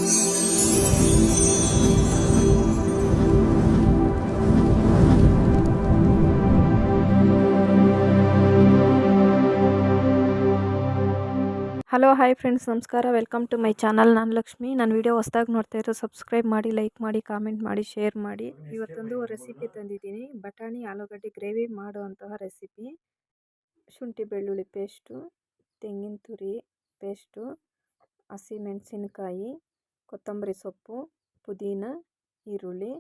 Hello hi friends, ನಮಸ್ಕಾರ. Welcome to my channel. ನಾನು ಲಕ್ಷ್ಮಿ. ನನ್ನ ವಿಡಿಯೋ ಹೊಸದಾಗಿ ನೋಡ್ತಾ ಇರೋ ಸಬ್ಸ್ಕ್ರೈಬ್ ಮಾಡಿ, ಲೈಕ್ ಮಾಡಿ, ಕಾಮೆಂಟ್ ಮಾಡಿ, ಶೇರ್ ಮಾಡಿ. ಇವತ್ತೊಂದು ರೆಸಿಪಿ ತಂದಿದ್ದೀನಿ, ಬಟಾಣಿ ಆಲೂಗಡ್ಡೆ ಗ್ರೇವಿ ಮಾಡುವಂತಹ ರೆಸಿಪಿ. ಶುಂಠಿ ಬೆಳ್ಳುಳ್ಳಿ ಪೇಸ್ಟು, ತೆಂಗಿನ ತುರಿ ಪೇಸ್ಟು, ಹಸಿಮೆಣಸಿನಕಾಯಿ, ಕೊತ್ತಂಬರಿ ಸೊಪ್ಪು, ಪುದೀನ, ಈರುಳ್ಳಿ,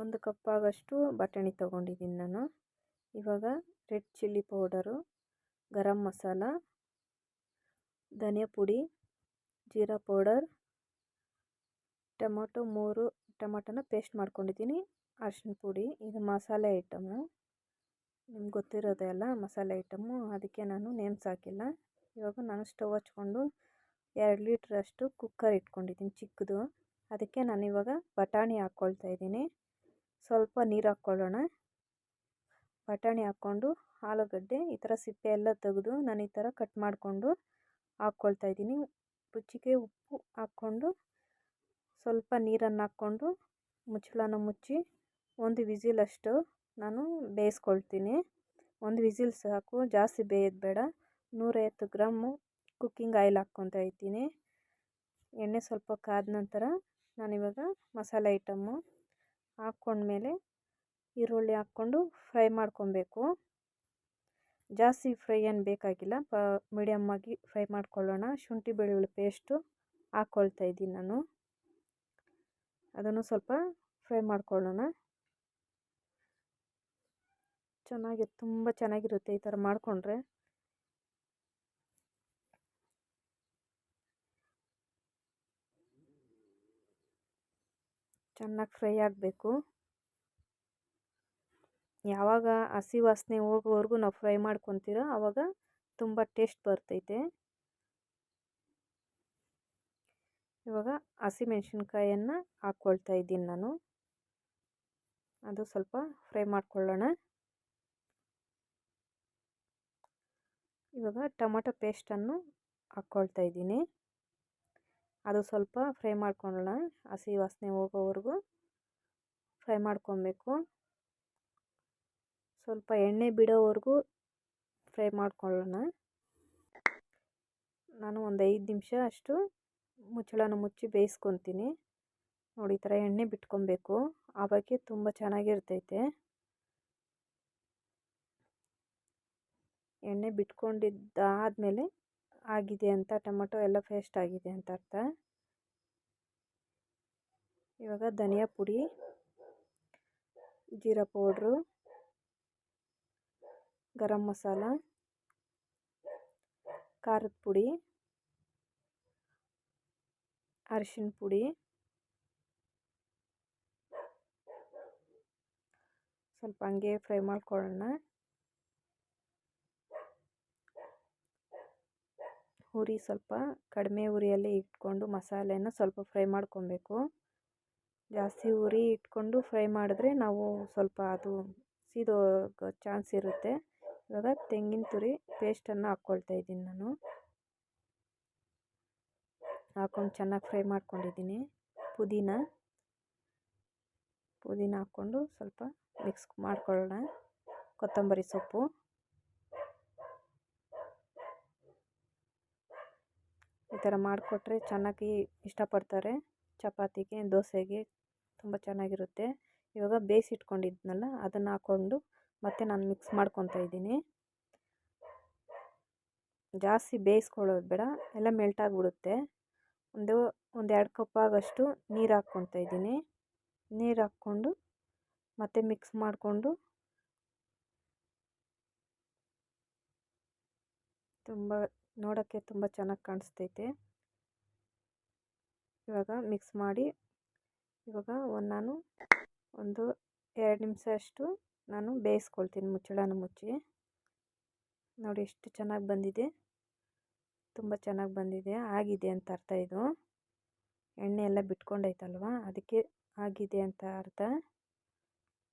1 ಕಪ್ ಆಗಷ್ಟು ಬಟಾಣಿ ತೊಗೊಂಡಿದ್ದೀನಿ ನಾನು. ಇವಾಗ red chilli powder, garam masala, ಧನಿಯಾ ಪುಡಿ, ಜೀರಾ ಪೌಡರ್, ಟೊಮೊಟೊ 3 ಟೊಮೊಟೊನ ಪೇಸ್ಟ್ ಮಾಡ್ಕೊಂಡಿದ್ದೀನಿ, ಅರಿಶಿನ ಪುಡಿ. ಇದು ಮಸಾಲೆ ಐಟಮು, ನಿಮ್ಗೆ ಗೊತ್ತಿರೋದೇ ಅಲ್ಲ ಮಸಾಲೆ ಐಟಮು, ಅದಕ್ಕೆ ನಾನು ನೇಮ್ಸ್ ಹಾಕಿಲ್ಲ. ಇವಾಗ ನಾನು ಸ್ಟವ್ ಹಚ್ಕೊಂಡು 2 ಲೀಟ್ರಷ್ಟು ಕುಕ್ಕರ್ ಇಟ್ಕೊಂಡಿದ್ದೀನಿ ಚಿಕ್ಕದು. ಅದಕ್ಕೆ ನಾನು ಇವಾಗ ಬಟಾಣಿ ಹಾಕ್ಕೊಳ್ತಾ ಇದ್ದೀನಿ. ಸ್ವಲ್ಪ ನೀರು ಹಾಕ್ಕೊಳ್ಳೋಣ. ಬಟಾಣಿ ಹಾಕ್ಕೊಂಡು ಆಲೂಗಡ್ಡೆ ಈ ಥರ ಸಿಪ್ಪೆ ಎಲ್ಲ ತೆಗೆದು ನಾನು ಈ ಥರ ಕಟ್ ಮಾಡಿಕೊಂಡು ಹಾಕ್ಕೊಳ್ತಾ ಇದ್ದೀನಿ. ರುಚಿಗೆ ಉಪ್ಪು ಹಾಕ್ಕೊಂಡು ಸ್ವಲ್ಪ ನೀರನ್ನು ಹಾಕ್ಕೊಂಡು ಮುಚ್ಚಳನ ಮುಚ್ಚಿ 1 ವಿಸಿಲಷ್ಟು ನಾನು ಬೇಯಿಸ್ಕೊಳ್ತೀನಿ. 1 ವಿಸಿಲ್ ಸಾಕು, ಜಾಸ್ತಿ ಬೇಯೋದು ಬೇಡ. 150 ಗ್ರಾಮು ಕುಕ್ಕಿಂಗ್ ಆಯಿಲ್ ಹಾಕ್ಕೊತಾ ಇದ್ದೀನಿ. ಎಣ್ಣೆ ಸ್ವಲ್ಪ ಕಾದ ನಂತರ ನಾನಿವಾಗ ಮಸಾಲೆ ಐಟಮ್ಮು ಹಾಕ್ಕೊಂಡ್ಮೇಲೆ ಈರುಳ್ಳಿ ಹಾಕ್ಕೊಂಡು ಫ್ರೈ ಮಾಡ್ಕೊಬೇಕು. ಜಾಸ್ತಿ ಫ್ರೈ ಏನು ಬೇಕಾಗಿಲ್ಲ, ಮೀಡಿಯಮ್ ಆಗಿ ಫ್ರೈ ಮಾಡ್ಕೊಳ್ಳೋಣ. ಶುಂಠಿ ಬೆಳ್ಳುಳ್ಳಿ ಪೇಸ್ಟು ಹಾಕ್ಕೊಳ್ತಾ ಇದ್ದೀನಿ ನಾನು, ಅದನ್ನು ಸ್ವಲ್ಪ ಫ್ರೈ ಮಾಡ್ಕೊಳ್ಳೋಣ. ತುಂಬ ಚೆನ್ನಾಗಿರುತ್ತೆ ಈ ಥರ ಮಾಡಿಕೊಂಡ್ರೆ. ಚೆನ್ನಾಗಿ ಫ್ರೈ ಆಗಬೇಕು. ಯಾವಾಗ ಹಸಿ ವಾಸನೆ ಹೋಗೋವರೆಗೂ ನಾವು ಫ್ರೈ ಮಾಡ್ಕೊತೀರೋ ಆವಾಗ ತುಂಬ ಟೇಸ್ಟ್ ಬರ್ತೈತೆ. ಇವಾಗ ಹಸಿಮೆಣಸಿನ್ಕಾಯನ್ನು ಹಾಕ್ಕೊಳ್ತಾ ಇದ್ದೀನಿ ನಾನು, ಅದು ಸ್ವಲ್ಪ ಫ್ರೈ ಮಾಡ್ಕೊಳ್ಳೋಣ. ಇವಾಗ ಟೊಮೊಟೊ ಪೇಸ್ಟನ್ನು ಹಾಕ್ಕೊಳ್ತಾ ಇದ್ದೀನಿ, ಅದು ಸ್ವಲ್ಪ ಫ್ರೈ ಮಾಡ್ಕೊಳ್ಳೋಣ. ಹಸಿ ವಾಸನೆ ಹೋಗೋವರೆಗೂ ಫ್ರೈ ಮಾಡ್ಕೊಬೇಕು. ಸ್ವಲ್ಪ ಎಣ್ಣೆ ಬಿಡೋವರೆಗೂ ಫ್ರೈ ಮಾಡ್ಕೊಳ್ಳೋಣ. ನಾನು ಒಂದು 5 ನಿಮಿಷ ಅಷ್ಟು ಮುಚ್ಚಳನ ಮುಚ್ಚಿ ಬೇಯಿಸ್ಕೊತೀನಿ. ನೋಡಿ, ಈ ಥರ ಎಣ್ಣೆ ಬಿಟ್ಕೊಬೇಕು, ಆವಾಗೆ ತುಂಬ ಚೆನ್ನಾಗಿರ್ತೈತೆ. ಎಣ್ಣೆ ಬಿಟ್ಕೊಂಡಿದ್ದಾದಮೇಲೆ ಆಗಿದೆ ಅಂತ, ಟೊಮೊಟೊ ಎಲ್ಲ ಪೇಸ್ಟ್ ಆಗಿದೆ ಅಂತ ಅರ್ಥ. ಇವಾಗ ಧನಿಯಾ ಪುಡಿ, ಜೀರಾ ಪೌಡ್ರು, ಗರಂ ಮಸಾಲ, ಖಾರದ ಪುಡಿ, ಅರಿಶಿನ ಪುಡಿ, ಸ್ವಲ್ಪ ಹಂಗೆ ಫ್ರೈ ಮಾಡ್ಕೊಳ್ಳೋಣ. ಉರಿ ಸ್ವಲ್ಪ ಕಡಿಮೆ ಉರಿಯಲ್ಲಿ ಇಟ್ಕೊಂಡು ಮಸಾಲೆನ ಸ್ವಲ್ಪ ಫ್ರೈ ಮಾಡ್ಕೊಬೇಕು. ಜಾಸ್ತಿ ಉರಿ ಇಟ್ಕೊಂಡು ಫ್ರೈ ಮಾಡಿದ್ರೆ ನಾವು ಸ್ವಲ್ಪ ಅದು ಸೀದೋಗೋ ಚಾನ್ಸ್ ಇರುತ್ತೆ. ಇವಾಗ ತೆಂಗಿನ ತುರಿ ಪೇಸ್ಟನ್ನು ಹಾಕ್ಕೊಳ್ತಾ ಇದ್ದೀನಿ ನಾನು, ಹಾಕ್ಕೊಂಡು ಚೆನ್ನಾಗಿ ಫ್ರೈ ಮಾಡ್ಕೊಂಡಿದ್ದೀನಿ. ಪುದೀನ ಹಾಕ್ಕೊಂಡು ಸ್ವಲ್ಪ ಮಿಕ್ಸ್ ಮಾಡ್ಕೊಳ್ಳೋಣ. ಕೊತ್ತಂಬರಿ ಸೊಪ್ಪು, ಈ ಥರ ಮಾಡಿಕೊಟ್ರೆ ಚೆನ್ನಾಗಿ ಇಷ್ಟಪಡ್ತಾರೆ. ಚಪಾತಿಗೆ, ದೋಸೆಗೆ ತುಂಬ ಚೆನ್ನಾಗಿರುತ್ತೆ. ಇವಾಗ ಬೇಯಿಸಿಟ್ಕೊಂಡಿದ್ನಲ್ಲ ಅದನ್ನು ಹಾಕ್ಕೊಂಡು ಮತ್ತೆ ನಾನು ಮಿಕ್ಸ್ ಮಾಡ್ಕೊತಾ ಇದ್ದೀನಿ. ಜಾಸ್ತಿ ಬೇಯಿಸ್ಕೊಳ್ಳೋದು ಬೇಡ, ಎಲ್ಲ ಮೆಲ್ಟ್ ಆಗಿಬಿಡುತ್ತೆ. ಒಂದು 2 ಕಪ್ ಆಗಷ್ಟು ನೀರು ಹಾಕ್ಕೊತಾ ಇದ್ದೀನಿ. ನೀರು ಹಾಕ್ಕೊಂಡು ಮತ್ತೆ ಮಿಕ್ಸ್ ಮಾಡಿಕೊಂಡು ನೋಡೋಕ್ಕೆ ತುಂಬ ಚೆನ್ನಾಗಿ ಕಾಣಿಸ್ತೈತೆ. ಇವಾಗ ಮಿಕ್ಸ್ ಮಾಡಿ ಇವಾಗ ನಾನು ಒಂದು 2 ನಿಮಿಷ ಅಷ್ಟು ನಾನು ಬೇಯಿಸ್ಕೊಳ್ತೀನಿ ಮುಚ್ಚಳನ ಮುಚ್ಚಿ. ನೋಡಿ ಎಷ್ಟು ಚೆನ್ನಾಗಿ ಬಂದಿದೆ, ತುಂಬ ಚೆನ್ನಾಗಿ ಬಂದಿದೆ. ಆಗಿದೆ ಅಂತ ಅರ್ಥ. ಇದು ಎಣ್ಣೆ ಎಲ್ಲ ಬಿಟ್ಕೊಂಡೈತಲ್ವ, ಅದಕ್ಕೆ ಆಗಿದೆ ಅಂತ ಅರ್ಥ.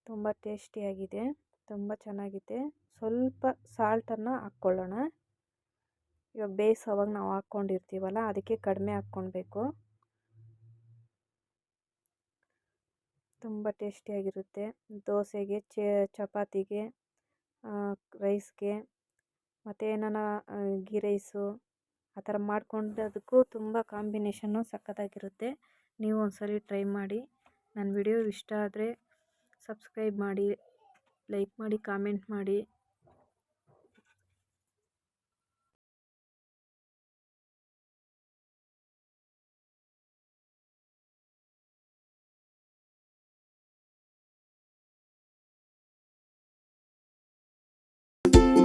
ತುಂಬ ಟೇಸ್ಟಿಯಾಗಿದೆ, ತುಂಬ ಚೆನ್ನಾಗಿದೆ. ಸ್ವಲ್ಪ ಸಾಲ್ಟನ್ನು ಹಾಕ್ಕೊಳ್ಳೋಣ. ಇವಾಗ ಬೇಯಿಸೋವಾಗ ನಾವು ಹಾಕ್ಕೊಂಡಿರ್ತೀವಲ್ಲ, ಅದಕ್ಕೆ ಕಡಿಮೆ ಹಾಕ್ಕೊಳ್ಬೇಕು. ತುಂಬ ಟೇಸ್ಟಿಯಾಗಿರುತ್ತೆ. ದೋಸೆಗೆ, ಚಪಾತಿಗೆ, ರೈಸ್ಗೆ ಮತ್ತು ಏನಾನ ಗೀ ರೈಸು ಆ ಥರ ಮಾಡ್ಕೊಂಡದಕ್ಕೂ ತುಂಬ ಕಾಂಬಿನೇಷನ್ನು ಸಖತ್ತಾಗಿರುತ್ತೆ. ನೀವು ಒಂದ್ಸಲಿ ಟ್ರೈ ಮಾಡಿ. ನನ್ನ ವಿಡಿಯೋ ಇಷ್ಟ ಆದರೆ ಸಬ್ಸ್ಕ್ರೈಬ್ ಮಾಡಿ, ಲೈಕ್ ಮಾಡಿ, ಕಾಮೆಂಟ್ ಮಾಡಿ.